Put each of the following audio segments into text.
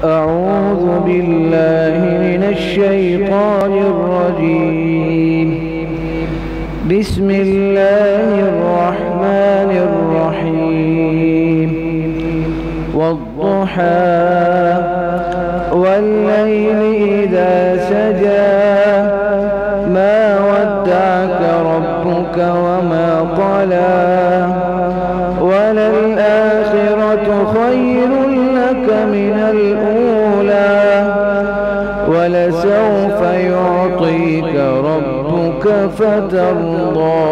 أعوذ بالله من الشيطان الرجيم. بسم الله الرحمن الرحيم. والضحى والليل إذا سجى ما ودعك ربك وما قلى وللآخرة خير لك من الأولى ولسوف يعطيك ربك فترضى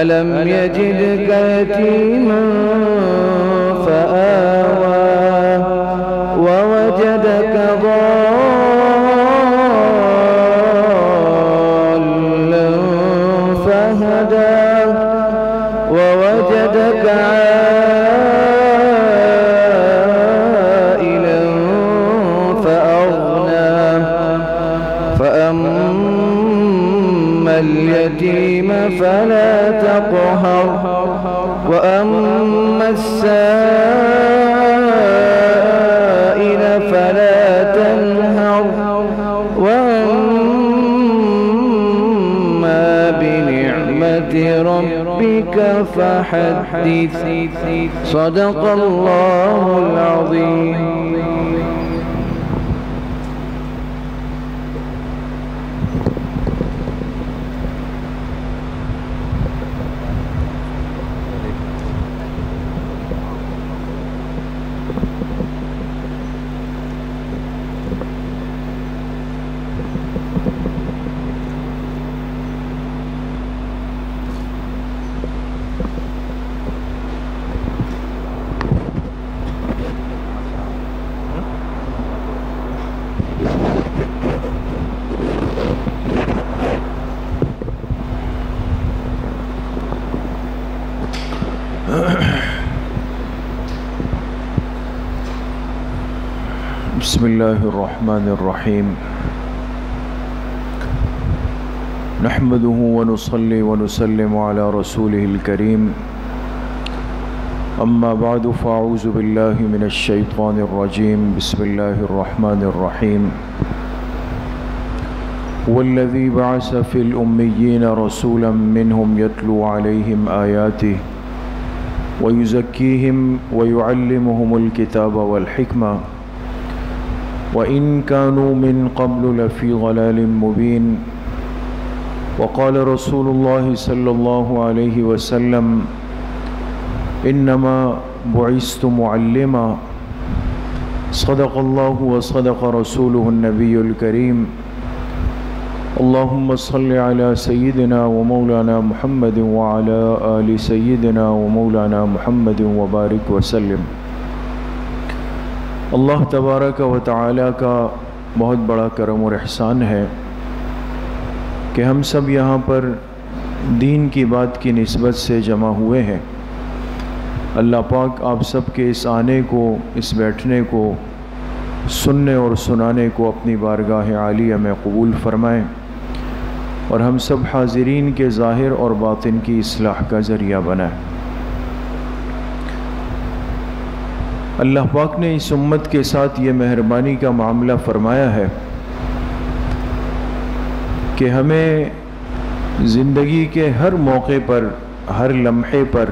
ألم يجدك يتيما فآوى ووجدك ضالا فهدى ووجدك عائلا فأغنى فأما اليتيم فلا تقهر وأما السائل فلا تنهر وأما بنعمة ربك فحدث. صدق الله العظيم. بسم الله الرحمن الرحيم. نحمده ونصلي ونسلم على رسوله الكريم. أما بعد فأعوذ بالله من الشيطان الرجيم. بسم الله الرحمن الرحيم. والذي بعث في الأميين رسولا منهم يتلو عليهم آياته ويزكيهم ويعلمهم الكتاب والحكمة وإن كانوا من قبل لفي ضلال مبين. وقال رسول الله صلى الله عليه وسلم إنما بعثت معلما. صدق الله وصدق رسوله النبي الكريم. اللهم صل على سيدنا ومولانا محمد وعلى آل سيدنا ومولانا محمد وبارك وسلم. اللہ تبارک و تعالیٰ کا بہت بڑا کرم اور احسان ہے کہ ہم سب یہاں پر دین کی بات کی نسبت سے جمع ہوئے ہیں. اللہ پاک آپ سب کے اس آنے کو، اس بیٹھنے کو، سننے اور سنانے کو اپنی بارگاہ عالیہ میں قبول فرمائیں اور ہم سب حاضرین کے ظاہر اور باطن کی اصلاح کا ذریعہ بنائیں. اللہ پاک نے اس امت کے ساتھ یہ مہربانی کا معاملہ فرمایا ہے کہ ہمیں زندگی کے ہر موقع پر، ہر لمحے پر،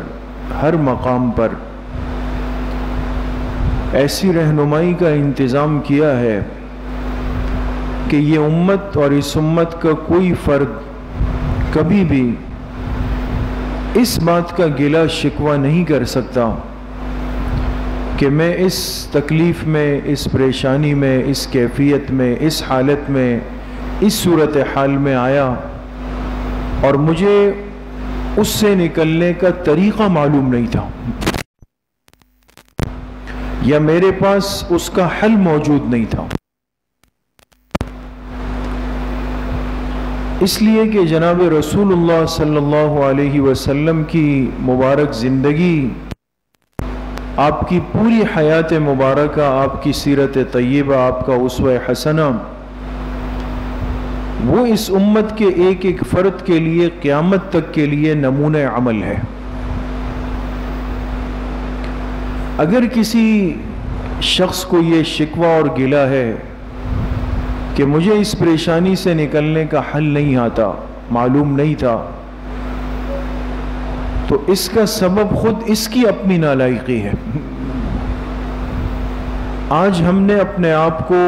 ہر مقام پر ایسی رہنمائی کا انتظام کیا ہے کہ یہ امت اور اس امت کا کوئی فرد کبھی بھی اس بات کا گلہ شکوہ نہیں کر سکتا کہ میں اس تکلیف میں، اس پریشانی میں، اس کیفیت میں، اس حالت میں، اس صورتحال میں آیا اور مجھے اس سے نکلنے کا طریقہ معلوم نہیں تھا یا میرے پاس اس کا حل موجود نہیں تھا. اس لیے کہ جناب رسول اللہ صلی اللہ علیہ وسلم کی مبارک زندگی، آپ کی پوری حیات مبارکہ، آپ کی سیرت طیبہ، آپ کا اسوہ حسنہ، وہ اس امت کے ایک ایک فرد کے لیے قیامت تک کے لیے نمونہ عمل ہے. اگر کسی شخص کو یہ شکوہ اور گلہ ہے کہ مجھے اس پریشانی سے نکلنے کا حل نہیں آتا، معلوم نہیں تھا، تو اس کا سبب خود اس کی اپنی نالائقی ہے۔ آج ہم نے اپنے آپ کو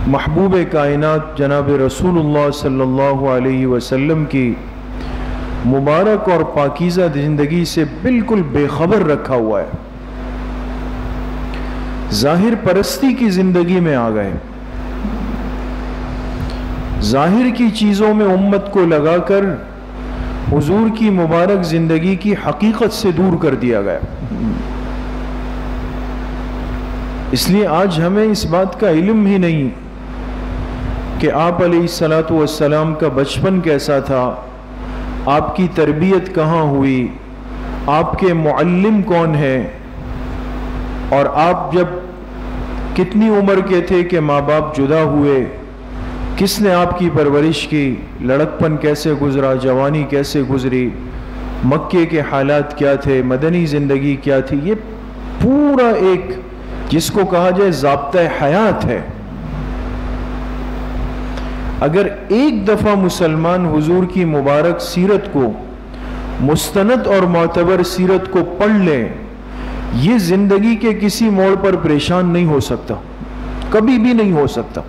محبوب کائنات جناب رسول اللہ صلی اللہ علیہ وسلم کی مبارک اور پاکیزہ زندگی سے بالکل بے خبر رکھا ہوا ہے، ظاہر پرستی کی زندگی میں آ گئے، ظاہر کی چیزوں میں امت کو لگا کر حضور کی مبارک زندگی کی حقیقت سے دور کر دیا گیا۔ اس لیے آج ہمیں اس بات کا علم ہی نہیں کہ آپ علیہ الصلاۃ والسلام کا بچپن کیسا تھا، آپ کی تربیت کہاں ہوئی، آپ کے معلم کون ہیں، اور آپ جب کتنی عمر کے تھے کہ ماں باپ جدا ہوئے، کس نے آپ کی پرورش کی، لڑکپن کیسے گزرا، جوانی کیسے گزری، مکے کے حالات کیا تھے، مدنی زندگی کیا تھی، یہ پورا ایک جس کو کہا جائے ضابطۂ حیات ہے۔ اگر ایک دفعہ مسلمان حضور کی مبارک سیرت کو، مستند اور معتبر سیرت کو پڑھ لے، یہ زندگی کے کسی موڑ پر پریشان نہیں ہو سکتا، کبھی بھی نہیں ہو سکتا۔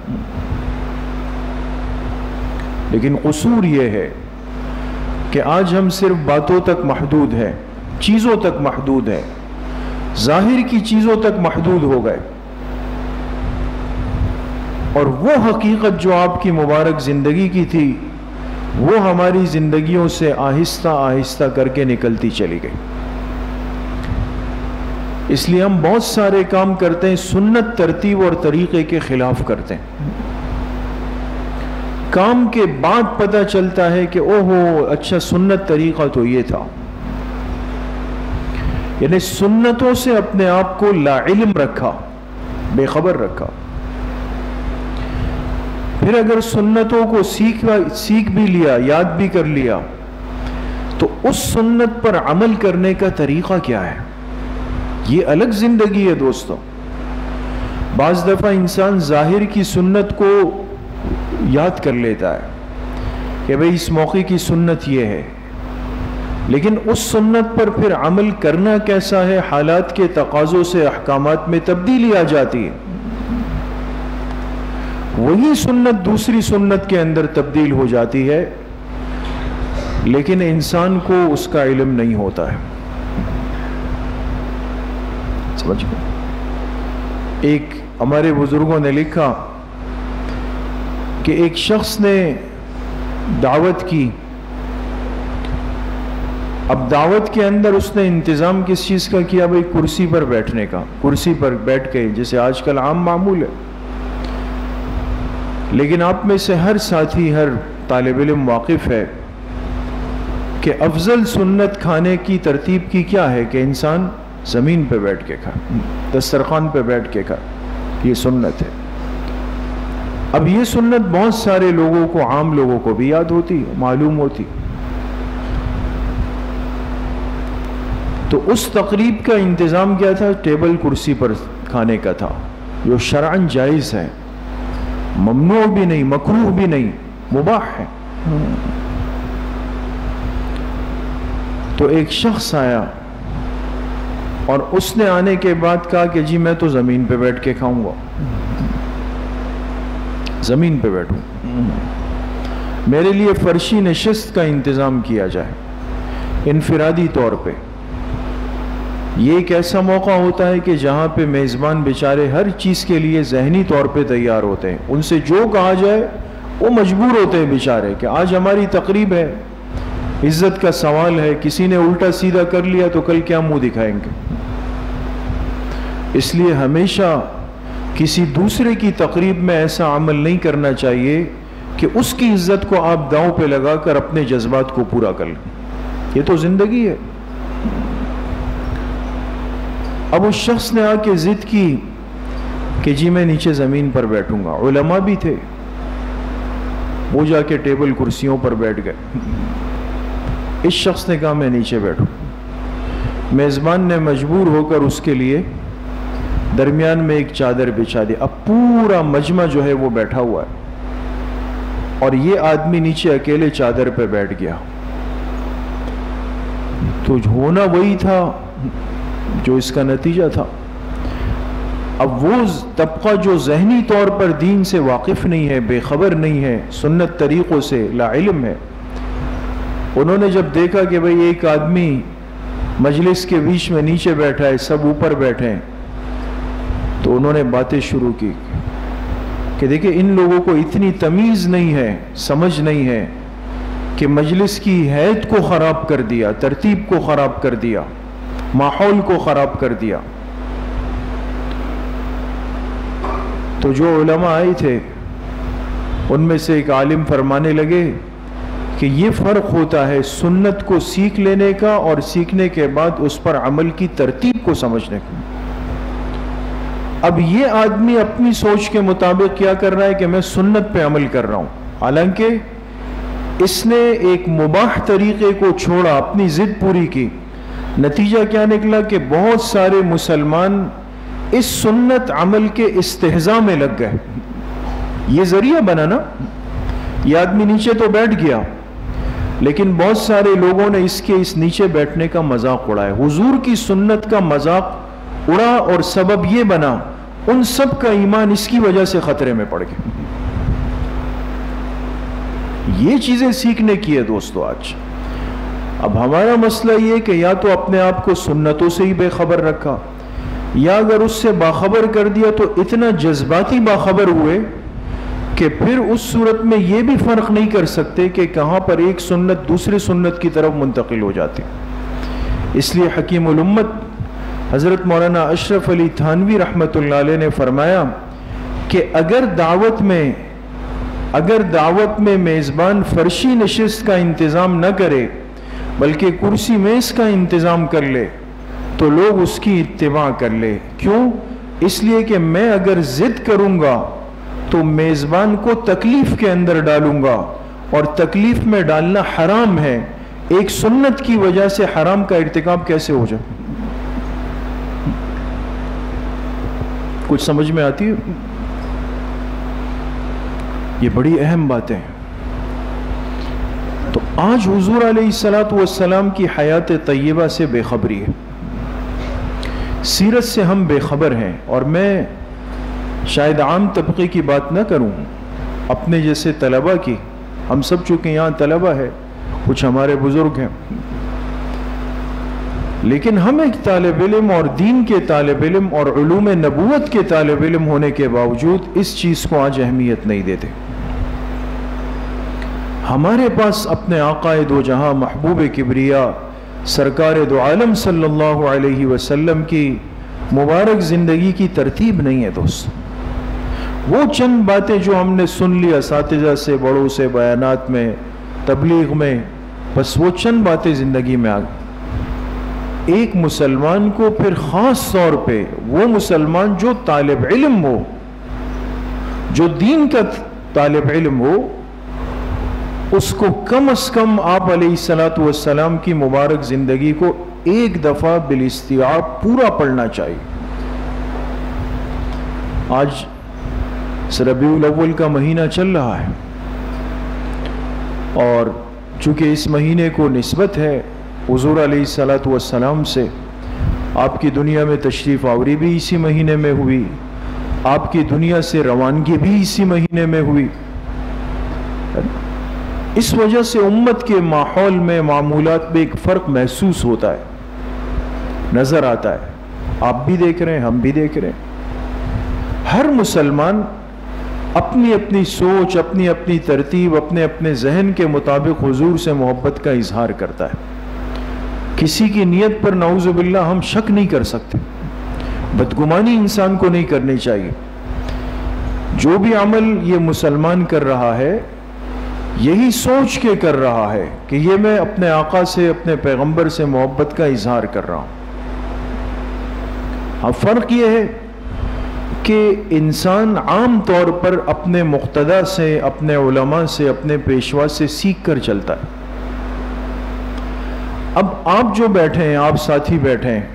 لیکن قصور یہ ہے کہ آج ہم صرف باتوں تک محدود ہیں، چیزوں تک محدود ہیں، ظاہر کی چیزوں تک محدود ہو گئے، اور وہ حقیقت جو آپ کی مبارک زندگی کی تھی وہ ہماری زندگیوں سے آہستہ آہستہ کر کے نکلتی چلی گئی۔ اس لیے ہم بہت سارے کام کرتے ہیں، سنت ترتیب اور طریقے کے خلاف کرتے ہیں، کام کے بعد پتہ چلتا ہے کہ اوہو اچھا سنت طریقہ تو یہ تھا، یعنی سنتوں سے اپنے آپ کو لا علم رکھا، بے خبر رکھا۔ پھر اگر سنتوں کو سیکھ بھی لیا، یاد بھی کر لیا، تو اس سنت پر عمل کرنے کا طریقہ کیا ہے؟ یہ الگ زندگی ہے دوستو۔ بعض دفعہ انسان ظاہر کی سنت کو یاد کر لیتا ہے کہ بھئی اس موقع کی سنت یہ ہے، لیکن اس سنت پر پھر عمل کرنا کیسا ہے، حالات کے تقاضوں سے احکامات میں تبدیلی آ جاتی ہے، وہی سنت دوسری سنت کے اندر تبدیل ہو جاتی ہے، لیکن انسان کو اس کا علم نہیں ہوتا ہے۔ سمجھ گئے؟ ایک ہمارے بزرگوں نے لکھا کہ ایک شخص نے دعوت کی، اب دعوت کے اندر اس نے انتظام کس چیز کا کیا؟ بھئی کرسی پر بیٹھنے کا، کرسی پر بیٹھ کے، جیسے آج کل عام معمول ہے، لیکن آپ میں سے ہر ساتھی، ہر طالب علم واقف ہے کہ افضل سنت کھانے کی ترتیب کی کیا ہے کہ انسان زمین پہ بیٹھ کے کھائے، دسترخوان پہ بیٹھ کے کھائے، یہ سنت ہے۔ اب یہ سنت بہت سارے لوگوں کو، عام لوگوں کو بھی یاد ہوتی، معلوم ہوتی، تو اس تقریب کا انتظام کیا تھا؟ ٹیبل کرسی پر کھانے کا تھا، جو شرعاً جائز ہے، ممنوع بھی نہیں، مکروہ بھی نہیں، مباح ہے۔ تو ایک شخص آیا اور اس نے آنے کے بعد کہا کہ جی میں تو زمین پہ بیٹھ کے کھاؤں گا، زمین پہ بیٹھوں، میرے لیے فرشی نشست کا انتظام کیا جائے انفرادی طور پہ۔ یہ ایک ایسا موقع ہوتا ہے کہ جہاں پہ میزبان بیچارے ہر چیز کے لیے ذہنی طور پہ تیار ہوتے ہیں، ان سے جو کہا جائے وہ مجبور ہوتے ہیں بیچارے کہ آج ہماری تقریب ہے، عزت کا سوال ہے، کسی نے الٹا سیدھا کر لیا تو کل کیا منہ دکھائیں گے۔ اس لیے ہمیشہ کسی دوسرے کی تقریب میں ایسا عمل نہیں کرنا چاہیے کہ اس کی عزت کو آپ داؤں پہ لگا کر اپنے جذبات کو پورا کر لیں، یہ تو زندگی ہے۔ اب اس شخص نے آ کے ضد کی کہ جی میں نیچے زمین پر بیٹھوں گا، علماء بھی تھے، وہ جا کے ٹیبل کرسیوں پر بیٹھ گئے، اس شخص نے کہا میں نیچے بیٹھوں، میزبان نے مجبور ہو کر اس کے لیے درمیان میں ایک چادر بچھا دی. اب پورا مجمع جو ہے وہ بیٹھا ہوا ہے اور یہ آدمی نیچے اکیلے چادر پہ بیٹھ گیا. تو ہونا وہی تھا جو اس کا نتیجہ تھا. اب وہ طبقہ جو ذہنی طور پر دین سے واقف نہیں ہے، بے خبر نہیں ہے، سنت طریقوں سے لا علم ہے، انہوں نے جب دیکھا کہ بھئی ایک آدمی مجلس کے بیچ میں نیچے بیٹھا ہے، سب اوپر بیٹھے ہیں، تو انہوں نے باتیں شروع کی کہ دیکھیں ان لوگوں کو اتنی تمیز نہیں ہے، سمجھ نہیں ہے کہ مجلس کی حیت کو خراب کر دیا، ترتیب کو خراب کر دیا، ماحول کو خراب کر دیا. تو جو علماء آئے تھے ان میں سے ایک عالم فرمانے لگے کہ یہ فرق ہوتا ہے سنت کو سیکھ لینے کا اور سیکھنے کے بعد اس پر عمل کی ترتیب کو سمجھنے کا. اب یہ آدمی اپنی سوچ کے مطابق کیا کر رہا ہے کہ میں سنت پہ عمل کر رہا ہوں، حالانکہ اس نے ایک مباح طریقے کو چھوڑا، اپنی ضد پوری کی. نتیجہ کیا نکلا کہ بہت سارے مسلمان اس سنت عمل کے استہزاء میں لگ گئے. یہ ذریعہ بنا نا، یہ آدمی نیچے تو بیٹھ گیا لیکن بہت سارے لوگوں نے اس نیچے بیٹھنے کا مذاق اڑایا. حضور کی سنت کا مذاق اڑا اور سبب یہ بنا ان سب کا ایمان اس کی وجہ سے خطرے میں پڑ گیا. یہ چیزیں سیکھنے کی ہے دوستو آج. اب ہمارا مسئلہ یہ کہ یا تو اپنے آپ کو سنتوں سے ہی بے خبر رکھا، یا اگر اس سے باخبر کر دیا تو اتنا جذباتی باخبر ہوئے کہ پھر اس صورت میں یہ بھی فرق نہیں کر سکتے کہ کہاں پر ایک سنت دوسری سنت کی طرف منتقل ہو جاتی. اس لیے حکیم الامت حضرت مولانا اشرف علی تھانوی رحمۃ اللہ علیہ نے فرمایا کہ اگر دعوت میں میزبان فرشی نشست کا انتظام نہ کرے بلکہ کرسی میز کا انتظام کر لے تو لوگ اس کی اتباع کر لے. کیوں؟ اس لیے کہ میں اگر ضد کروں گا تو میزبان کو تکلیف کے اندر ڈالوں گا اور تکلیف میں ڈالنا حرام ہے. ایک سنت کی وجہ سے حرام کا ارتکاب کیسے ہو جائے؟ کچھ سمجھ میں آتی ہے؟ یہ بڑی اہم باتیں ہیں. تو آج حضور علیہ السلام کی حیات طیبہ سے بے خبری ہے، سیرت سے ہم بے خبر ہیں. اور میں شاید عام طبقے کی بات نہ کروں، اپنے جیسے طلبہ کی. ہم سب چونکہ یہاں طلبہ ہے، کچھ ہمارے بزرگ ہیں، لیکن ہم ایک طالب علم اور دین کے طالب علم اور علوم نبوت کے طالب علم ہونے کے باوجود اس چیز کو آج اہمیت نہیں دیتے. ہمارے پاس اپنے آقا دو جہاں محبوب کبریا سرکار دو عالم صلی اللہ علیہ وسلم کی مبارک زندگی کی ترتیب نہیں ہے دوست. وہ چند باتیں جو ہم نے سن لی اساتذہ سے، بڑوں سے، بیانات میں، تبلیغ میں، بس وہ چند باتیں زندگی میں آ گئی. ایک مسلمان کو پھر خاص طور پہ وہ مسلمان جو طالب علم ہو، جو دین کا طالب علم ہو، اس کو کم از کم آپ علیہ السلام کی مبارک زندگی کو ایک دفعہ بالاستیعاب پورا پڑھنا چاہیے. آج ربیع الاول کا مہینہ چل رہا ہے اور چونکہ اس مہینے کو نسبت ہے حضور علیہ السلام سے، آپ کی دنیا میں تشریف آوری بھی اسی مہینے میں ہوئی، آپ کی دنیا سے روانگی بھی اسی مہینے میں ہوئی. اس وجہ سے امت کے ماحول میں، معمولات میں ایک فرق محسوس ہوتا ہے، نظر آتا ہے. آپ بھی دیکھ رہے ہیں، ہم بھی دیکھ رہے ہیں. ہر مسلمان اپنی اپنی سوچ، اپنی اپنی ترتیب، اپنے اپنے ذہن کے مطابق حضور سے محبت کا اظہار کرتا ہے. کسی کی نیت پر نعوذ باللہ ہم شک نہیں کر سکتے، بدگمانی انسان کو نہیں کرنی چاہیے. جو بھی عمل یہ مسلمان کر رہا ہے یہی سوچ کے کر رہا ہے کہ یہ میں اپنے آقا سے، اپنے پیغمبر سے محبت کا اظہار کر رہا ہوں. اب فرق یہ ہے کہ انسان عام طور پر اپنے مقتدی سے، اپنے علماء سے، اپنے پیشوا سے سیکھ کر چلتا ہے. اب آپ جو بیٹھے ہیں، آپ ساتھی بیٹھے ہیں،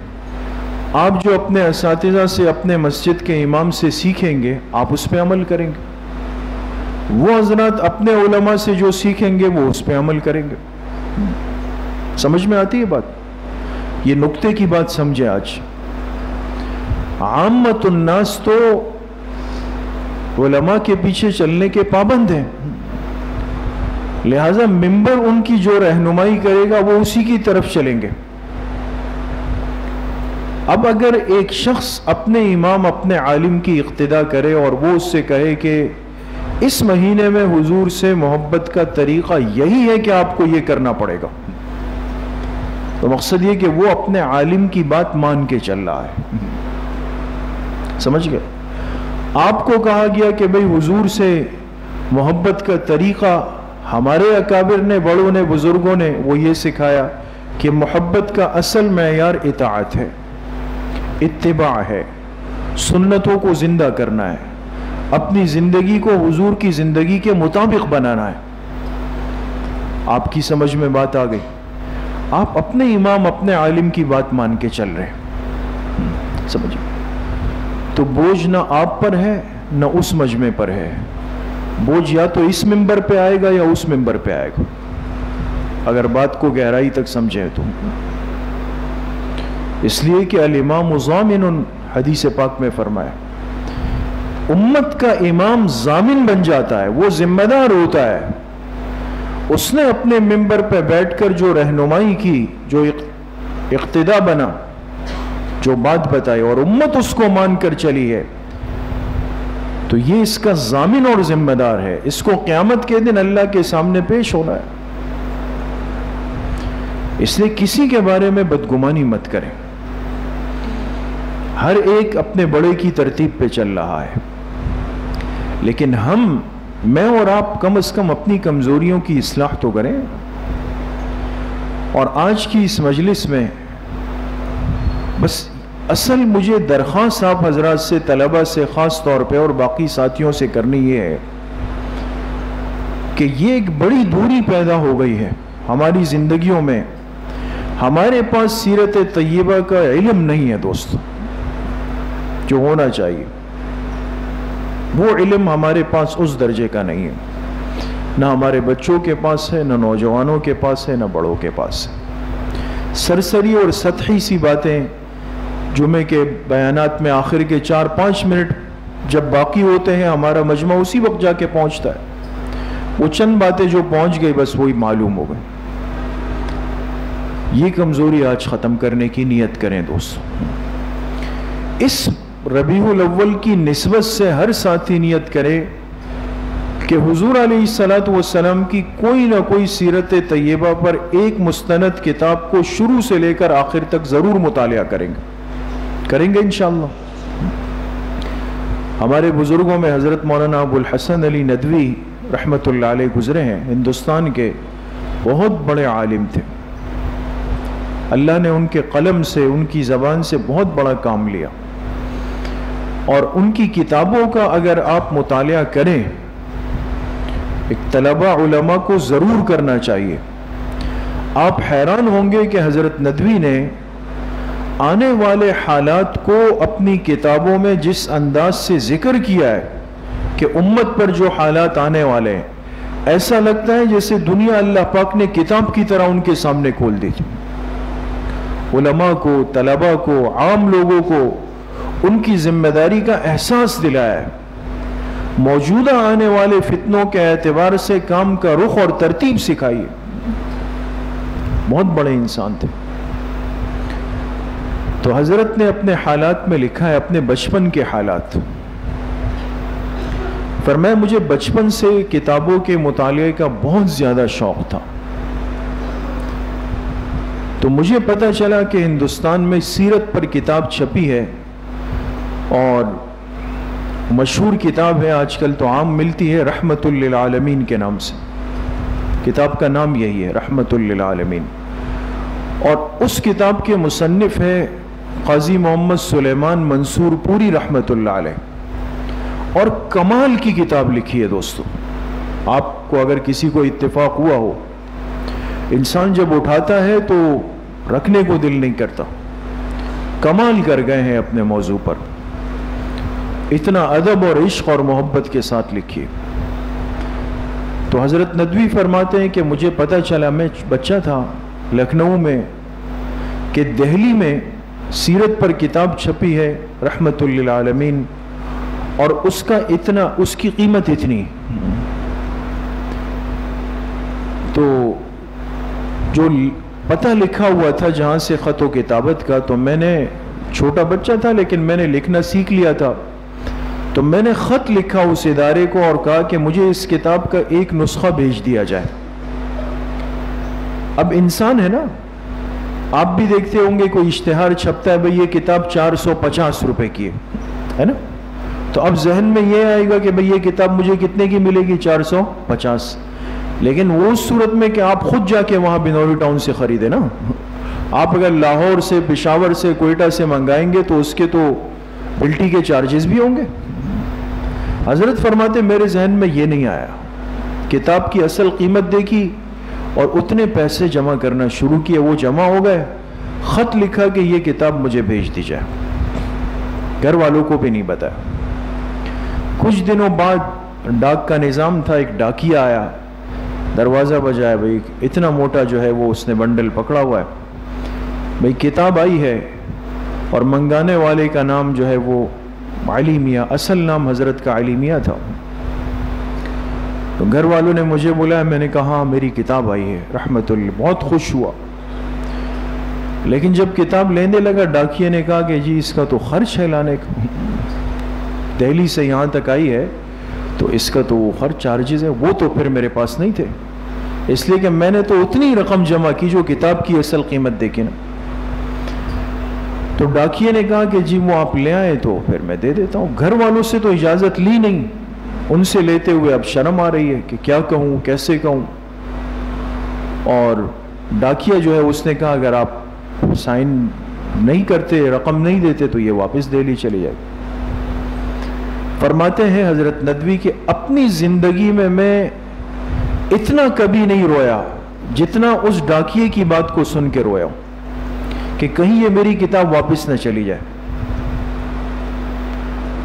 آپ جو اپنے اساتذہ سے، اپنے مسجد کے امام سے سیکھیں گے آپ اس پہ عمل کریں گے، وہ حضرات اپنے علماء سے جو سیکھیں گے وہ اس پہ عمل کریں گے۔ سمجھ میں آتی ہے بات؟ یہ نقطے کی بات سمجھے۔ آج عامت الناس تو علماء کے پیچھے چلنے کے پابند ہیں، لہذا ممبر ان کی جو رہنمائی کرے گا وہ اسی کی طرف چلیں گے۔ اب اگر ایک شخص اپنے امام، اپنے عالم کی اقتداء کرے اور وہ اس سے کہے کہ اس مہینے میں حضور سے محبت کا طریقہ یہی ہے کہ آپ کو یہ کرنا پڑے گا، تو مقصد یہ کہ وہ اپنے عالم کی بات مان کے چل رہا ہے۔ سمجھ گئے؟ آپ کو کہا گیا کہ بھئی حضور سے محبت کا طریقہ ہمارے اکابر نے، بڑوں نے، بزرگوں نے وہ یہ سکھایا کہ محبت کا اصل معیار اطاعت ہے، اتباع ہے، سنتوں کو زندہ کرنا ہے، اپنی زندگی کو حضور کی زندگی کے مطابق بنانا ہے۔ آپ کی سمجھ میں بات آ گئی؟ آپ اپنے امام، اپنے عالم کی بات مان کے چل رہے ہیں، سمجھ؟ تو بوجھ نہ آپ پر ہے نہ اس مجمع پر ہے، بوجھ یا تو اس ممبر پہ آئے گا یا اس ممبر پہ آئے گا، اگر بات کو گہرائی تک سمجھیں تو۔ اس لیے کہ الامام ضامن، حدیث پاک میں فرمایا، امت کا امام ضامن بن جاتا ہے، وہ ذمہ دار ہوتا ہے، اس نے اپنے ممبر پہ بیٹھ کر جو رہنمائی کی، جو اقتداء بنا، جو بات بتائی اور امت اس کو مان کر چلی ہے، تو یہ اس کا ضامن اور ذمہ دار ہے، اس کو قیامت کے دن اللہ کے سامنے پیش ہونا ہے۔ اس لیے کسی کے بارے میں بدگمانی مت کریں، ہر ایک اپنے بڑے کی ترتیب پہ چل رہا ہے، لیکن میں اور آپ کم از کم اپنی کمزوریوں کی اصلاح تو کریں۔ اور آج کی اس مجلس میں بس اصل مجھے درخواست آپ حضرات سے، طلبہ سے خاص طور پہ اور باقی ساتھیوں سے کرنی یہ ہے کہ یہ ایک بڑی دوری پیدا ہو گئی ہے ہماری زندگیوں میں، ہمارے پاس سیرت طیبہ کا علم نہیں ہے دوستو، جو ہونا چاہیے وہ علم ہمارے پاس اس درجے کا نہیں ہے، نہ ہمارے بچوں کے پاس ہے، نہ نوجوانوں کے پاس ہے، نہ بڑوں کے پاس ہے۔ سرسری اور سطحی سی باتیں جمعے کے بیانات میں آخر کے 4-5 منٹ جب باقی ہوتے ہیں، ہمارا مجمع اسی وقت جا کے پہنچتا ہے، وہ چند باتیں جو پہنچ گئی بس وہی معلوم ہو گئی۔ یہ کمزوری آج ختم کرنے کی نیت کریں دوستو۔ اس ربیع الاول کی نسبت سے ہر ساتھی نیت کرے کہ حضور علیہ السلام کی کوئی نہ کوئی سیرت طیبہ پر ایک مستند کتاب کو شروع سے لے کر آخر تک ضرور مطالعہ کریں گے انشاءاللہ۔ ہمارے بزرگوں میں حضرت مولانا ابو الحسن علی ندوی رحمت اللہ علیہ گزرے ہیں، ہندوستان کے بہت بڑے عالم تھے، اللہ نے ان کے قلم سے، ان کی زبان سے بہت بڑا کام لیا، اور ان کی کتابوں کا اگر آپ مطالعہ کریں، ایک طلبہ علماء کو ضرور کرنا چاہیے۔ آپ حیران ہوں گے کہ حضرت ندوی نے آنے والے حالات کو اپنی کتابوں میں جس انداز سے ذکر کیا ہے کہ امت پر جو حالات آنے والے ہیں، ایسا لگتا ہے جیسے دنیا اللہ پاک نے کتاب کی طرح ان کے سامنے کھول دی تھی۔ علماء کو، طلباء کو، عام لوگوں کو ان کی ذمہ داری کا احساس دلایا ہے، موجودہ آنے والے فتنوں کے اعتبار سے کام کا رخ اور ترتیب سکھائی ہے۔ بہت بڑے انسان تھے۔ تو حضرت نے اپنے حالات میں لکھا ہے، اپنے بچپن کے حالات، فرمایا مجھے بچپن سے کتابوں کے مطالعے کا بہت زیادہ شوق تھا، تو مجھے پتہ چلا کہ ہندوستان میں سیرت پر کتاب چھپی ہے، اور مشہور کتاب ہے، آج کل تو عام ملتی ہے، رحمت للعالمین کے نام سے، کتاب کا نام یہی ہے، رحمت للعالمین، اور اس کتاب کے مصنف ہے قاضی محمد سلیمان منصور پوری رحمت اللہ علیہ، اور کمال کی کتاب لکھی ہے دوستو۔ آپ کو اگر کسی کو اتفاق ہوا ہو، انسان جب اٹھاتا ہے تو رکھنے کو دل نہیں کرتا، کمال کر گئے ہیں اپنے موضوع پر، اتنا ادب اور عشق اور محبت کے ساتھ لکھی۔ تو حضرت ندوی فرماتے ہیں کہ مجھے پتہ چلا، میں بچہ تھا لکھنؤ میں، کہ دہلی میں سیرت پر کتاب چھپی ہے رحمت للعالمین، اور اس کی قیمت اتنی، تو جو پتہ لکھا ہوا تھا جہاں سے خط و کتابت کا، تو میں نے چھوٹا بچہ تھا لیکن میں نے لکھنا سیکھ لیا تھا، تو میں نے خط لکھا اس ادارے کو اور کہا کہ مجھے اس کتاب کا ایک نسخہ بھیج دیا جائے۔ اب انسان ہے نا، آپ بھی دیکھتے ہوں گے کوئی اشتہار چھپتا ہے، بھئی یہ کتاب 450 روپے کی ہے نا، تو اب ذہن میں یہ آئے گا کہ بھئی یہ کتاب مجھے کتنے کی ملے گی؟ 450۔ لیکن وہ اس صورت میں کہ آپ خود جا کے وہاں بنوری ٹاؤن سے خریدے نا، آپ اگر لاہور سے، پشاور سے، کوئٹہ سے منگائیں گے تو اس کے تو بلٹی کے چارجز بھی ہوں گے۔ حضرت فرماتے میرے ذہن میں یہ نہیں آیا، کتاب کی اصل قیمت دیکھی اور اتنے پیسے جمع کرنا شروع کیے، وہ جمع ہو گئے، خط لکھا کہ یہ کتاب مجھے بھیج دی جائے، گھر والوں کو بھی نہیں بتایا۔ کچھ دنوں بعد ڈاک کا نظام تھا، ایک ڈاکیا آیا، دروازہ بجایا، بھئی اتنا موٹا جو ہے وہ اس نے بنڈل پکڑا ہوا ہے، بھئی کتاب آئی ہے، اور منگانے والے کا نام جو ہے وہ علی میاں، اصل نام حضرت کا علی میاں تھا۔ تو گھر والوں نے مجھے بلایا، میں نے کہا ہاں میری کتاب آئی ہے رحمت اللہ، بہت خوش ہوا۔ لیکن جب کتاب لینے لگا، ڈاکیے نے کہا کہ جی اس کا تو خرچ ہے لانے کا، دہلی سے یہاں تک آئی ہے تو اس کا تو وہ خرچ چارجز ہے، وہ تو پھر میرے پاس نہیں تھے، اس لیے کہ میں نے تو اتنی رقم جمع کی جو کتاب کی اصل قیمت دیکھیں نا۔ تو ڈاکیے نے کہا کہ جی وہ آپ لے آئے تو پھر میں دے دیتا ہوں۔ گھر والوں سے تو اجازت لی نہیں، ان سے لیتے ہوئے اب شرم آ رہی ہے کہ کیا کہوں، کیسے کہوں۔ اور ڈاکیا جو ہے اس نے کہا اگر آپ سائن نہیں کرتے، رقم نہیں دیتے تو یہ واپس دہلی چلی جائے۔ فرماتے ہیں حضرت ندوی کہ اپنی زندگی میں اتنا کبھی نہیں رویا جتنا اس ڈاکیے کی بات کو سن کے رویا ہوں کہ کہیں یہ میری کتاب واپس نہ چلی جائے۔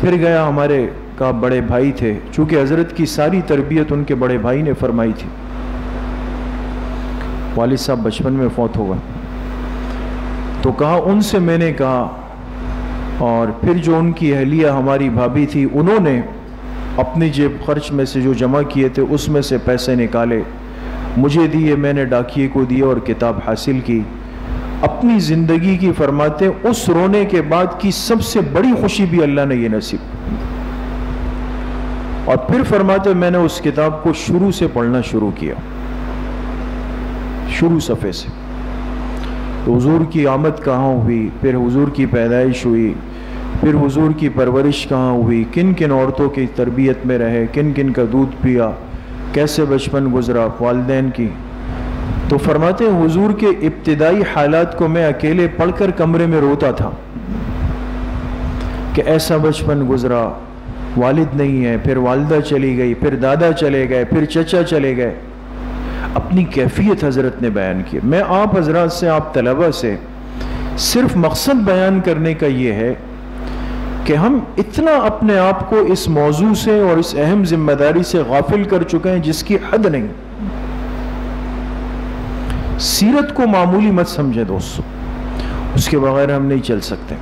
پھر گیا، ہمارے کا بڑے بھائی تھے، چونکہ حضرت کی ساری تربیت ان کے بڑے بھائی نے فرمائی تھی، والد صاحب بچپن میں فوت ہو گئے، تو کہا ان سے میں نے کہا، اور پھر جو ان کی اہلیہ ہماری بھابھی تھی انہوں نے اپنی جیب خرچ میں سے جو جمع کیے تھے اس میں سے پیسے نکالے مجھے دیے، میں نے ڈاکیے کو دیے اور کتاب حاصل کی۔ اپنی زندگی کی فرماتے اس رونے کے بعد کی سب سے بڑی خوشی بھی اللہ نے یہ نصیب، اور پھر فرماتے میں نے اس کتاب کو شروع سے پڑھنا شروع کیا، شروع صفحے سے۔ تو حضور کی آمد کہاں ہوئی، پھر حضور کی پیدائش ہوئی، پھر حضور کی پرورش کہاں ہوئی، کن کن عورتوں کی تربیت میں رہے، کن کن کا دودھ پیا، کیسے بچپن گزرا والدین کی۔ تو فرماتے ہیں حضور کے ابتدائی حالات کو میں اکیلے پڑھ کر کمرے میں روتا تھا کہ ایسا بچپن گزرا، والد نہیں ہے، پھر والدہ چلی گئی، پھر دادا چلے گئے، پھر چچا چلے گئے۔ اپنی کیفیت حضرت نے بیان کی۔ میں آپ حضرات سے، آپ طلبہ سے صرف مقصد بیان کرنے کا یہ ہے کہ ہم اتنا اپنے آپ کو اس موضوع سے اور اس اہم ذمہ داری سے غافل کر چکے ہیں جس کی حد نہیں۔ سیرت کو معمولی مت سمجھے دوستو، اس کے بغیر ہم نہیں چل سکتے۔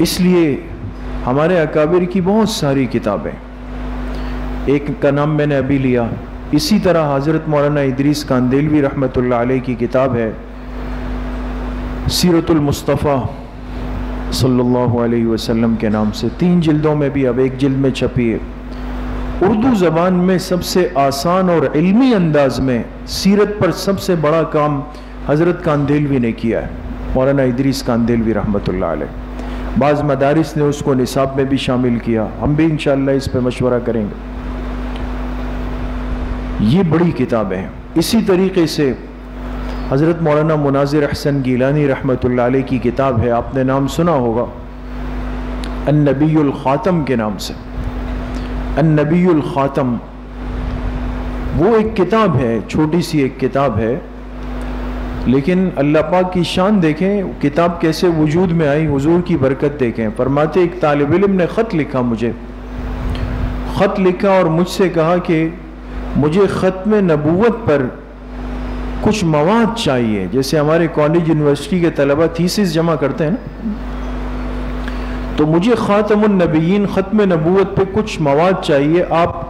اس لیے ہمارے اکابر کی بہت ساری کتابیں، ایک کا نام میں نے ابھی لیا، اسی طرح حضرت مولانا ادریس کاندیلوی رحمۃ اللہ علیہ کی کتاب ہے سیرت المصطفیٰ صلی اللہ علیہ وسلم کے نام سے، 3 جلدوں میں بھی، اب ایک جلد میں چھپی ہے۔ اردو زبان میں سب سے آسان اور علمی انداز میں سیرت پر سب سے بڑا کام حضرت کاندیلوی نے کیا ہے، مولانا ادریس کاندیلوی رحمۃ اللہ علیہ۔ بعض مدارس نے اس کو نصاب میں بھی شامل کیا، ہم بھی انشاءاللہ اس پہ مشورہ کریں گے۔ یہ بڑی کتابیں ہیں۔ اسی طریقے سے حضرت مولانا مناظر احسن گیلانی رحمۃ اللہ علیہ کی کتاب ہے، آپ نے نام سنا ہوگا، النبی الخاتم کے نام سے۔ النبی الخاتم وہ ایک کتاب ہے، چھوٹی سی ایک کتاب ہے، لیکن اللہ پاک کی شان دیکھیں، کتاب کیسے وجود میں آئی، حضور کی برکت دیکھیں۔ فرماتے ایک طالب علم نے خط لکھا، مجھے خط لکھا اور مجھ سے کہا کہ مجھے ختم نبوت پر کچھ مواد چاہیے، جیسے ہمارے کالج یونیورسٹی کے طلبہ تھیسس جمع کرتے ہیں نا، تو مجھے خاتم النبیین ختم نبوت پہ کچھ مواد چاہیے، آپ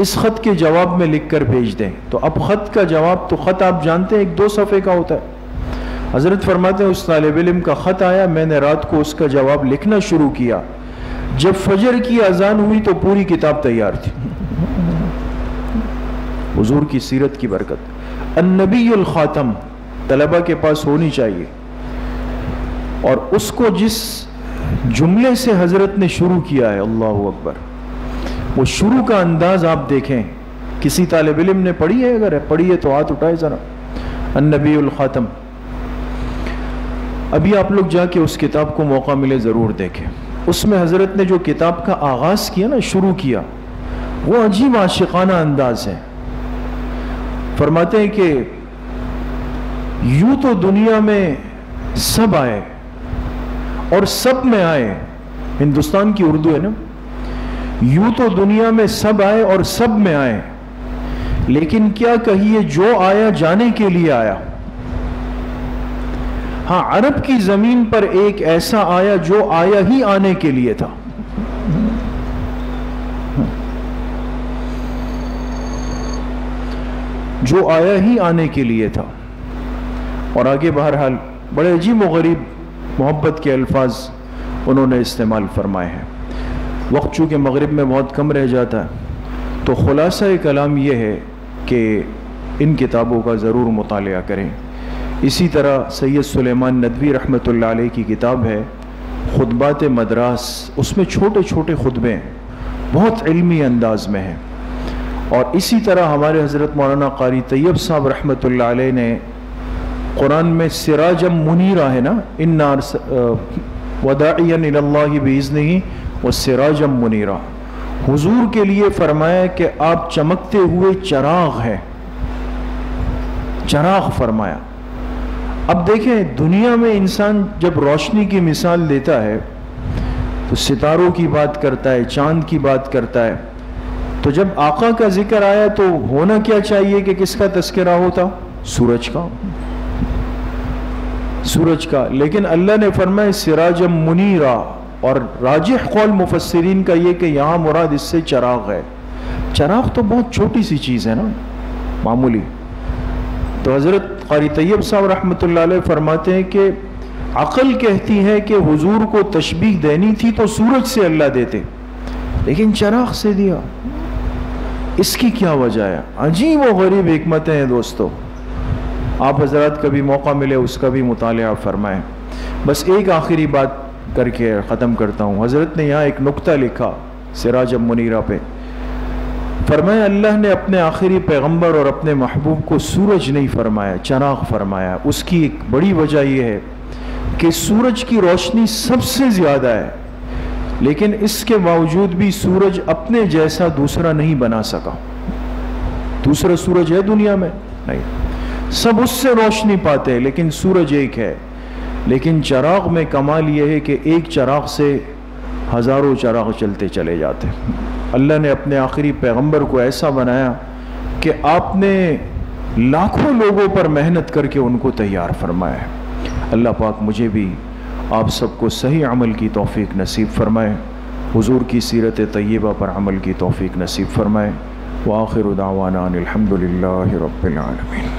اس خط کے جواب میں لکھ کر بھیج دیں۔ تو اب خط کا جواب، تو خط آپ جانتے ہیں 1-2 صفحے کا ہوتا ہے۔ حضرت فرماتے ہیں اس طالب علم کا خط آیا، میں نے رات کو اس کا جواب لکھنا شروع کیا، جب فجر کی اذان ہوئی تو پوری کتاب تیار تھی۔ حضور کی سیرت کی برکت، النبی الخاتم طلبہ کے پاس ہونی چاہیے، اور اس کو جس جملے سے حضرت نے شروع کیا ہے، اللہ اکبر، وہ شروع کا انداز آپ دیکھیں۔ کسی طالب علم نے پڑھی ہے؟ اگر پڑھی ہے تو ہاتھ اٹھائے ذرا، النبی الخاتم۔ ابھی آپ لوگ جا کے اس کتاب کو موقع ملے ضرور دیکھیں۔ اس میں حضرت نے جو کتاب کا آغاز کیا نا، شروع کیا، وہ عجیب عاشقانہ انداز ہے۔ فرماتے ہیں کہ یوں تو دنیا میں سب آئے اور سب میں آئے، ہندوستان کی اردو ہے نا، یوں تو دنیا میں سب آئے اور سب میں آئے، لیکن کیا کہیے جو آیا جانے کے لیے آیا۔ ہاں، عرب کی زمین پر ایک ایسا آیا جو آیا ہی آنے کے لیے تھا۔ جو آیا ہی آنے کے لیے تھا۔ اور آگے بہرحال بڑے عجیب و غریب محبت کے الفاظ انہوں نے استعمال فرمائے ہیں۔ وقت چونکہ مغرب میں بہت کم رہ جاتا ہے، تو خلاصہ کلام یہ ہے کہ ان کتابوں کا ضرور مطالعہ کریں۔ اسی طرح سید سلیمان ندوی رحمۃ اللہ علیہ کی کتاب ہے خطبات مدراس، اس میں چھوٹے چھوٹے خطبے ہیں، بہت علمی انداز میں ہیں۔ اور اسی طرح ہمارے حضرت مولانا قاری طیب صاحب رحمۃ اللہ علیہ نے قرآن میں سراجم منیرہ ہے نا، انا وداعیا الی اللہ باذنہ وسراجم منیرہ، حضور کے لیے فرمایا کہ آپ چمکتے ہوئے چراغ ہیں، چراغ فرمایا۔ اب دیکھیں، دنیا میں انسان جب روشنی کی مثال دیتا ہے تو ستاروں کی بات کرتا ہے، چاند کی بات کرتا ہے، تو جب آقا کا ذکر آیا تو ہونا کیا چاہیے کہ کس کا تذکرہ ہوتا؟ سورج کا، سورج کا۔ لیکن اللہ نے فرمایا سراجم منیرہ، اور راجح قول مفسرین کا یہ کہ یہاں مراد اس سے چراغ ہے۔ چراغ تو بہت چھوٹی سی چیز ہے نا، معمولی۔ تو حضرت قاری طیب صاحب رحمۃ اللہ علیہ فرماتے ہیں کہ عقل کہتی ہے کہ حضور کو تشبیہ دینی تھی تو سورج سے اللہ دیتے، لیکن چراغ سے دیا، اس کی کیا وجہ ہے؟ عجیب و غریب حکمتیں ہیں دوستو، آپ حضرات کبھی موقع ملے اس کا بھی مطالعہ فرمائیں۔ بس ایک آخری بات کر کے ختم کرتا ہوں۔ حضرت نے یہاں ایک نقطہ لکھا سراج منیرہ پہ، فرمایا اللہ نے اپنے آخری پیغمبر اور اپنے محبوب کو سورج نہیں فرمایا، چراغ فرمایا۔ اس کی ایک بڑی وجہ یہ ہے کہ سورج کی روشنی سب سے زیادہ ہے، لیکن اس کے باوجود بھی سورج اپنے جیسا دوسرا نہیں بنا سکا۔ دوسرا سورج ہے دنیا میں؟ نہیں، سب اس سے روشنی پاتے ہیں لیکن سورج ایک ہے۔ لیکن چراغ میں کمال یہ ہے کہ ایک چراغ سے ہزاروں چراغ چلتے چلے جاتے۔ اللہ نے اپنے آخری پیغمبر کو ایسا بنایا کہ آپ نے لاکھوں لوگوں پر محنت کر کے ان کو تیار فرمایا ہے۔ اللہ پاک مجھے بھی آپ سب کو صحیح عمل کی توفیق نصیب فرمائے، حضور کی سیرت طیبہ پر عمل کی توفیق نصیب فرمائے۔ وآخر دعوانا ان الحمدللہ رب العالمین۔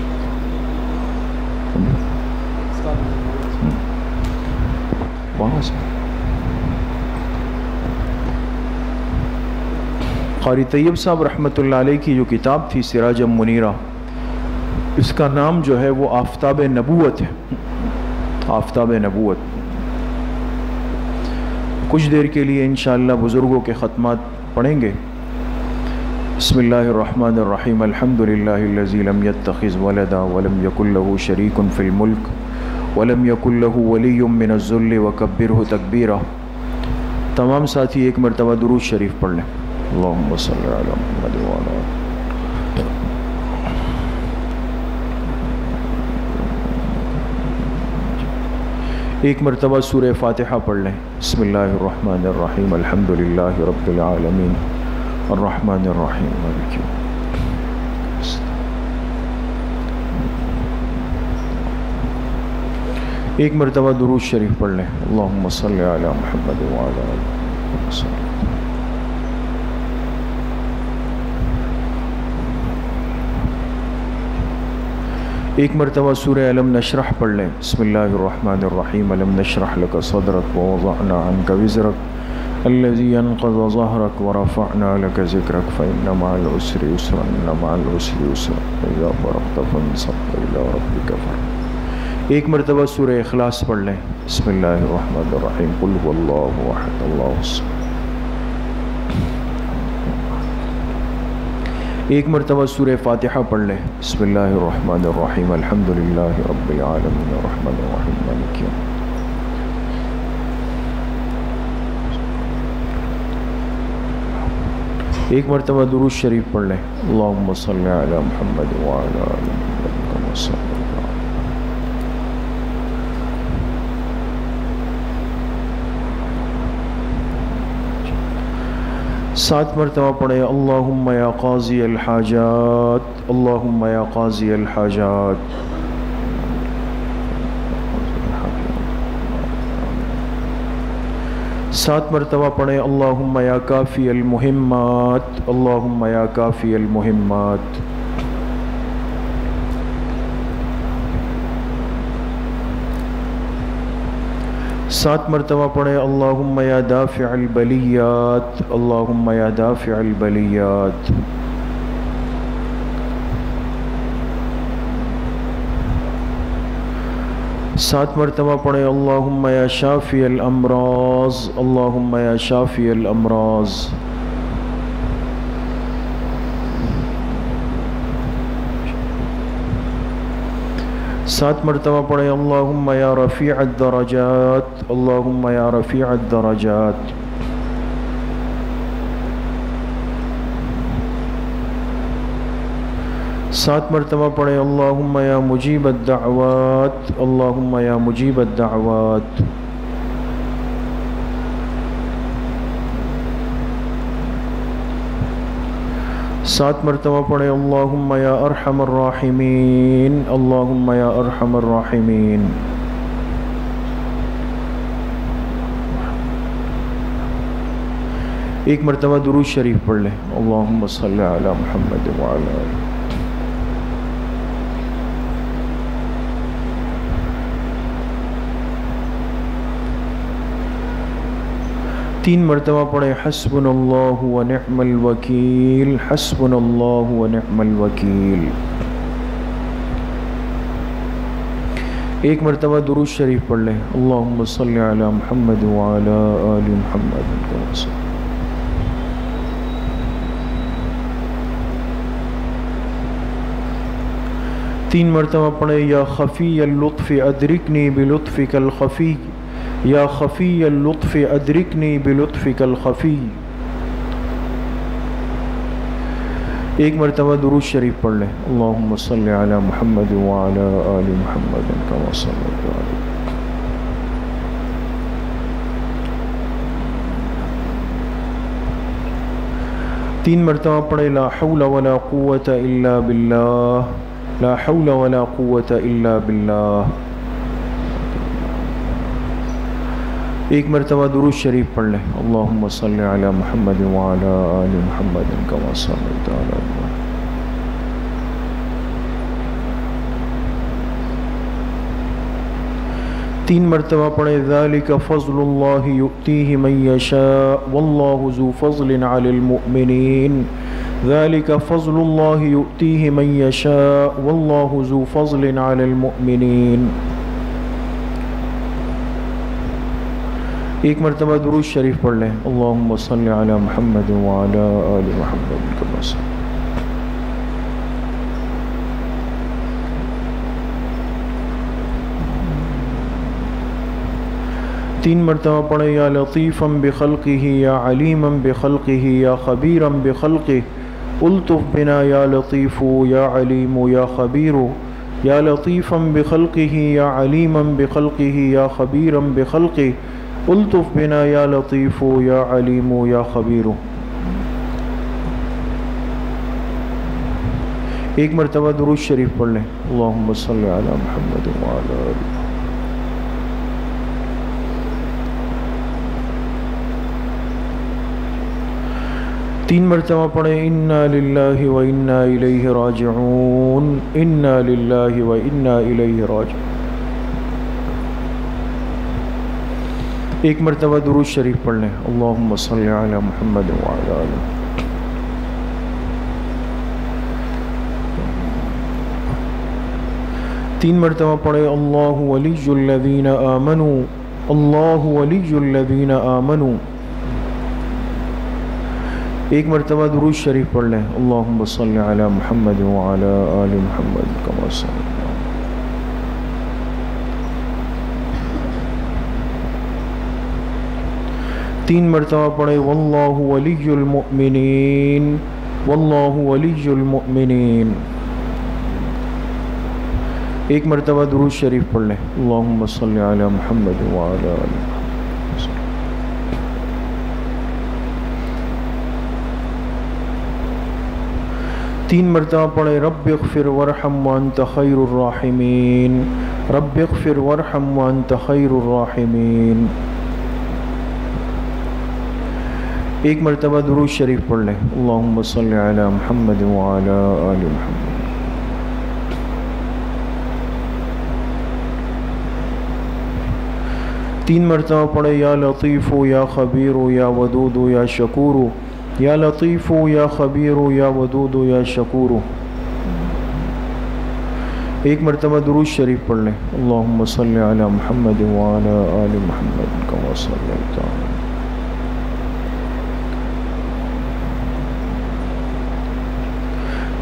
قاری طیب صاحب رحمۃ اللہ علیہ کی جو کتاب تھی سراجم منیرہ، اس کا نام جو ہے وہ آفتاب نبوت ہے، آفتاب نبوت۔ کچھ دیر کے لیے انشاءاللہ بزرگوں کے ختمات پڑھیں گے۔ بسم اللہ الرحمن الرحیم، الحمدللہ الذی لم یتخذ ولدا ولم یکن له شریک فی الملک ولم یکن له ولی من الذل وکبرہ تکبیرہ۔ تمام ساتھی ایک مرتبہ درود شریف پڑھ لیں۔ اللہم صلی علی محمد وعلی ایک مرتبہ سورہ فاتحہ پڑھ لیں. بسم اللہ الرحمن الرحیم الحمد للہ رب العالمین الرحمن الرحیم مالک یوم الدین. ایک مرتبہ درود شریف پڑھ لیں. اللہم صلی علی محمد وعلی آل محمد. ایک مرتبہ سورہ علم نشرح پڑھ لیں. بسم اللہ الرحمن الرحیم علم نشرح لک صدرک ووضعنا عنک وزرک الذی انقض ظہرک ورفعنا لک ذکرک فإن مع العسر یسرا ان مع العسر یسرا فإذا فرغت فانصب إلی ربک فارغب. ایک مرتبہ سورہ اخلاص پڑھ لیں. بسم اللہ الرحمن الرحیم قل هو اللہ احد اللہ الصمد. ایک مرتبہ سورہ فاتحہ پڑھ لیں. بسم اللہ الرحمن الرحیم الحمد للہ رب العالمین الرحمن الرحیم مالک یوم الدین. ایک مرتبہ درود شریف پڑھ لیں. اللہم صلی علی محمد وعلی آل محمد کما صلی. سات مرتبہ پڑھے. اللہم یا قاضی الحاجات اللہم یا قاضی الحاجات. سات مرتبہ پڑھے. اللہم یا کافی المہمات اللہم یا کافی المہمات. سات مرتبہ پڑھے. اللہم یا دافع البلیات اللہم یا دافع البلیات. سات مرتبہ پڑھے. اللہم یا شافی الامراض اللہم یا شافی الامراض. سات مرتبہ پڑھے. اللہم یا رفیع الدرجات اللہم یا رفیع الدرجات. سات مرتبہ پڑھے. اللہم یا مجیب الدعوات اللہم یا مجیب الدعوات. سات مرتبہ پڑھے. اللہم یا ارحم الراحمین اللہم یا ارحم الراحمین. ایک مرتبہ درود شریف پڑھ لیں. اللہم صلی علی محمد وعلی آل. تین مرتبہ پڑھے. حسبنا اللہ ونعم الوکیل حسبنا اللہ ونعم الوکیل. ایک مرتبہ درود شریف پڑھ لیں. اللہم صلی علی محمد وعلی آل محمد. تین مرتبہ پڑھے. یا خفی اللطف ادرکنی بلطفک الخفی یا خفی اللطف ادرکنی بلطفک الخفی. ایک مرتبہ درود شریف پڑھ لیں. اللہم صلی علی محمد وعلی آل محمد کما صلیت علی. تین مرتبہ پڑھے. لا حول ولا قوة الا باللہ لا حول ولا قوة الا باللہ. ایک مرتبہ درود شریف پڑھ لیں. اللہم صلی علی محمد وعلی آل محمد کما صلیت علی ابراہیم. تین مرتبہ پڑھے. ذالک فضل اللہ یؤتیہ من یشاء واللہ ذو فضل علی المؤمنین ذالک فضل اللہ یؤتیہ من یشاء واللہ ذو فضل علی المؤمنین. ایک مرتبہ درود شریف پڑھ لیں. اللہم صلی علی محمد وعلی آل محمد کما صلی. تین مرتبہ پڑھیں. یا لطیفا بخلقہ یا علیما بخلقہ یا خبیرا بخلقہ الطف بنا یا لطیف یا علیم یا خبیر یا لطیفا بخلقہ یا علیما بخلقہ یا خبیرا بخلقہ الطف بنا یا لطیف یا علیم یا خبیر۔ ایک مرتبہ درود شریف پڑھ لیں، اللہم صلی علی محمد وعلی آلہ۔ تین مرتبہ پڑھیں، انا للہ و انا الیہ راجعون، انا للہ و انا الیہ راجعون۔ ایک مرتبہ درود شریف پڑھ لیں، اللہم صلی علی محمد وعلی آلہ۔ تین مرتبہ پڑھیں، اللہ ولی الذین آمنوا، اللہ ولی الذین آمنوا۔ ایک مرتبہ درود شریف پڑھ لیں، اللہم صلی علی محمد وعلی آل محمد کما صلی۔ تین مرتبہ پڑھیں، واللہ ولی المؤمنین، واللہ ولی المؤمنین۔ ایک مرتبہ درود شریف پڑھ لیں، اللہم صلی علی محمد وعلی آل محمد۔ تین مرتبہ پڑھیں، رب اغفر وارحم وانت خیر الراحمین، رب اغفر وارحم وانت خیر الراحمین۔ ایک مرتبہ درود شریف پڑھ لیں، اللہم صلی علی محمد وعلی آل محمد۔ تین مرتبہ پڑھیں، یا لطیف یا خبیر یا ودود یا شکور، یا لطیف یا خبیر یا ودود یا شکور۔ ایک مرتبہ درود شریف پڑھ لیں، اللہم صلی علی محمد وعلی آل محمد کما صلیت علی۔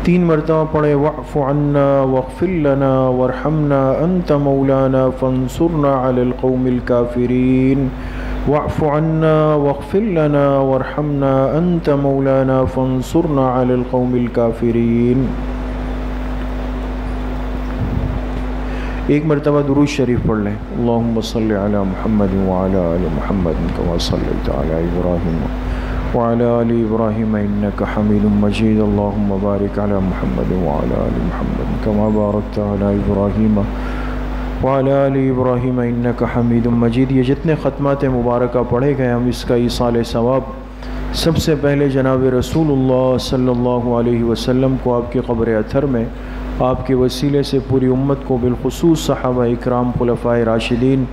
تین مرتبہ پڑھیں، واعف عنا واغفر لنا وارحمنا انت مولانا فانصرنا علی القوم الکافرین، واعف عنا واغفر لنا وارحمنا انت مولانا فانصرنا علی القوم الکافرین۔ ایک مرتبہ درود شریف پڑھ لیں، اللہم صلی علی محمد وعلی آل محمد کما صلیت علی ابراہیم وعلی آل ابراہیم انک حمید مجید، اللہم بارک علی محمد وعلی آل محمد کما بارکت علی ابراہیم وعلی آل ابراہیم انک حمید مجید۔ یہ جتنے ختمات مبارکہ پڑھے گئے ہم اس کا ایصال ثواب سب سے پہلے جناب رسول اللہ صلی اللہ علیہ وسلم کو آپ کے قبر اطہر میں آپ کے وسیلے سے پوری امت کو، بالخصوص صحابہ اکرام، خلفائے راشدین،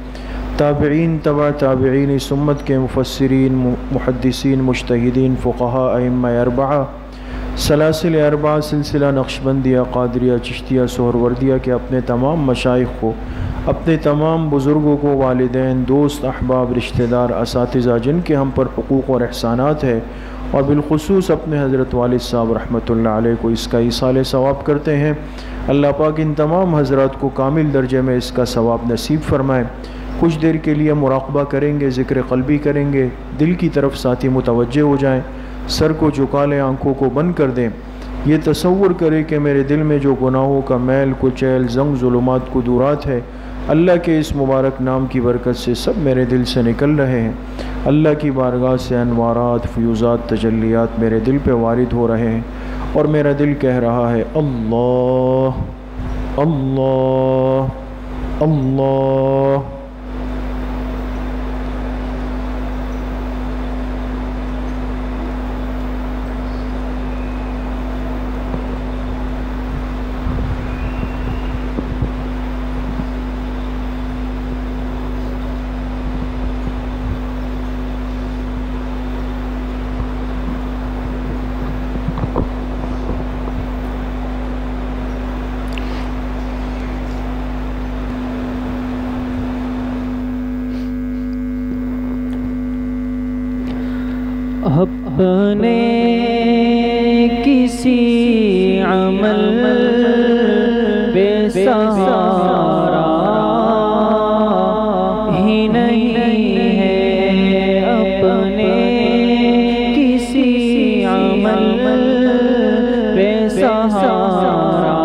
تابعین، تبع تابعین، اس امت کے مفسرین، محدثین، مجتہدین، فقہاء، ائمہ اربعہ، سلاسل اربعہ، سلسلہ نقشبندیہ، قادریہ، چشتیہ، سہروردیہ کے اپنے تمام مشائخ کو، اپنے تمام بزرگوں کو، والدین، دوست، احباب، رشتہ دار، اساتذہ جن کے ہم پر حقوق اور احسانات ہے، اور بالخصوص اپنے حضرت والد صاحب رحمۃ اللہ علیہ کو اس کا ایصال ثواب کرتے ہیں۔ اللہ پاک ان تمام حضرات کو کامل درجے میں اس کا ثواب نصیب فرمائے۔ کچھ دیر کے لیے مراقبہ کریں گے، ذکر قلبی کریں گے، دل کی طرف ساتھی متوجہ ہو جائیں، سر کو جھکا لیں، آنکھوں کو بند کر دیں، یہ تصور کریں کہ میرے دل میں جو گناہوں کا میل کچیل، زنگ، ظلمات، قدورات ہے، اللہ کے اس مبارک نام کی برکت سے سب میرے دل سے نکل رہے ہیں۔ اللہ کی بارگاہ سے انوارات، فیوزات، تجلیات میرے دل پہ وارد ہو رہے ہیں، اور میرا دل کہہ رہا ہے اللہ اللہ اللہ۔ اپنے کسی عمل بے سہارا ہی نہیں ہے، اپنے کسی عمل بے سہارا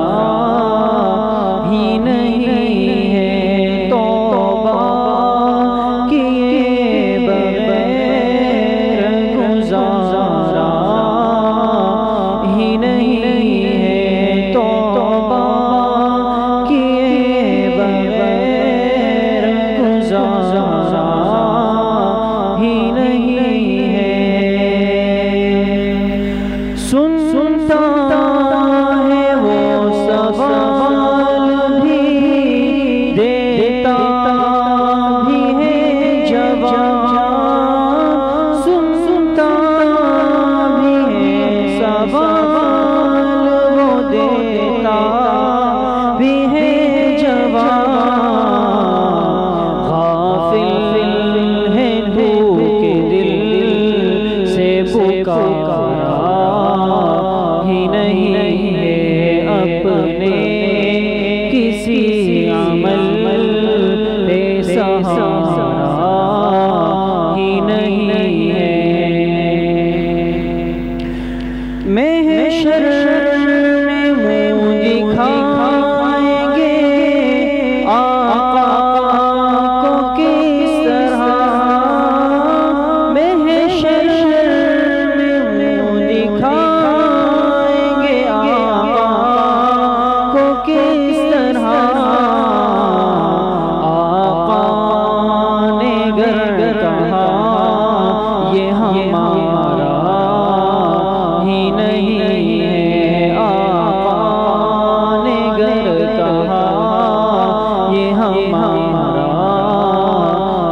ہمارا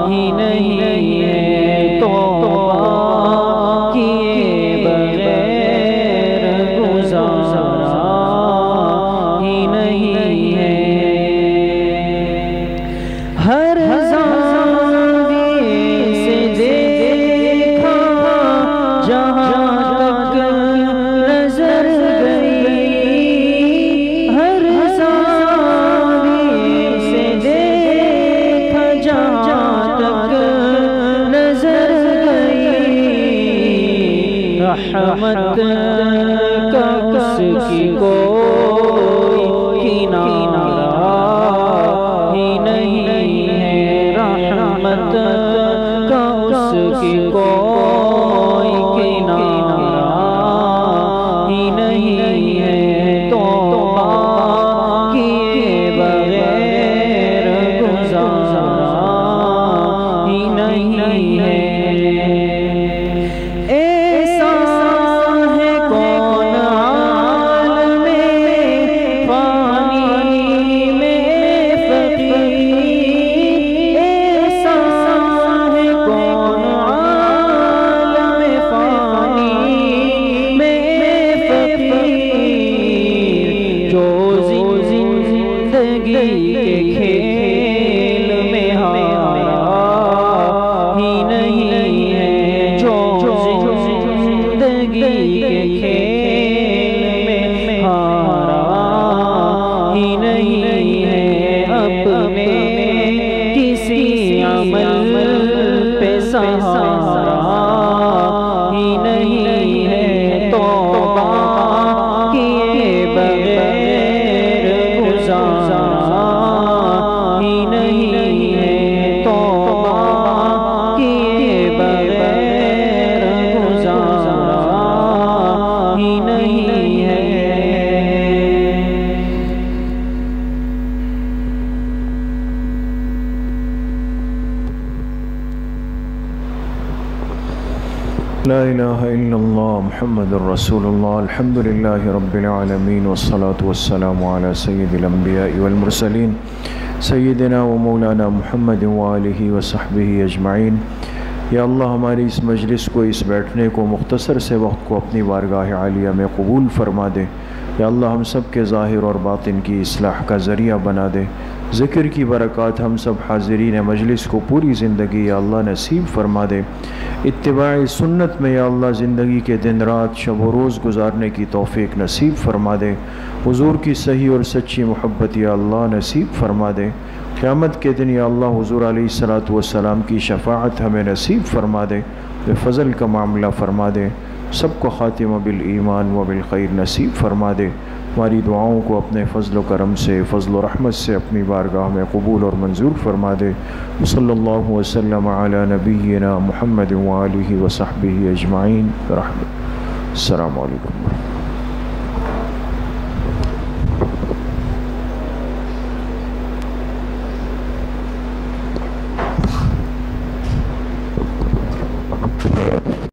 ہی نہیں ہے، توبہ کیے بغیر گزارا ہی نہیں ہے۔ ہر زاویے سے دیکھا جہاں تک نظر گئی، ہر زاویے سے دیکھا جہاں تک نظر گئی، رحمت کا اس کی کوئی کنارہ ہی نہیں ہے، رحمت کا اس کی کوئی کنارہ ہی نہیں ہے، توبہ کیے بغیر گزارا ہی نہیں ہے۔ ایسا ہے کون عالم فانی میں فقیر، ایسا ہے کون عالم فانی میں فقیر، جو زندگی کے کھیل میں ہارا ہی نہیں ہے، جو زندگی کے کھیل میں ہارا ہی نہیں ہے، اپنے کسی عمل پہ سہارا ہی نہیں ہے، توبہ کیے بغیر گزارا ہی نہیں ہے، توبہ کیے بغیر گزارا ہی نہیں ہے۔ لا الہ الا اللہ محمد الرسول اللہ، الحمدللہ رب العالمین، والصلاة والسلام علی سید الانبیاء والمرسلین سیدنا و مولانا محمد وآلہ وصحبہ اجمعین۔ یا اللہ ہماری اس مجلس کو، اس بیٹھنے کو، مختصر سے وقت کو اپنی بارگاہ عالیہ میں قبول فرما دے۔ یا اللہ ہم سب کے ظاہر اور باطن کی اصلاح کا ذریعہ بنا دے۔ ذکر کی برکات ہم سب حاضرین مجلس کو پوری زندگی یا اللہ نصیب فرما دے۔ اتباع سنت میں یا اللہ زندگی کے دن رات شب و روز گزارنے کی توفیق نصیب فرما دے۔ حضور کی صحیح اور سچی محبت یا اللہ نصیب فرما دے۔ قیامت کے دن یا اللہ حضور علیہ السلام کی شفاعت ہمیں نصیب فرما دے، بے فضل کا معاملہ فرما دے، سب کو خاتمہ بالایمان و بالخیر نصیب فرما دے۔ ہماری دعاؤں کو اپنے فضل و کرم سے، فضل و رحمت سے اپنی بارگاہ میں قبول اور منظور فرما دے۔ صلی اللہ وسلم علی نبینا محمد وآلہ وصحبہ اجمعین برحمتہ۔ السلام علیکم۔